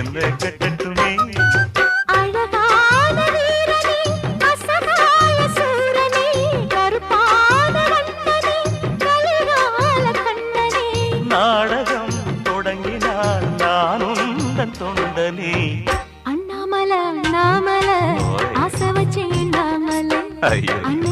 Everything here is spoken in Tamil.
என்ன கட்டட்டுமே அழகான வீரனே அசகாய சூரனே கருப்பான வண்ணனே கலிகால கண்ணனே நாடகம் தொடங்கினால் நான் உந்தன் தொண்டனே அண்ணாமல அண்ணாமல ஆசை வச்சேன் அண்ணாமல ஐயோ அண்ணன்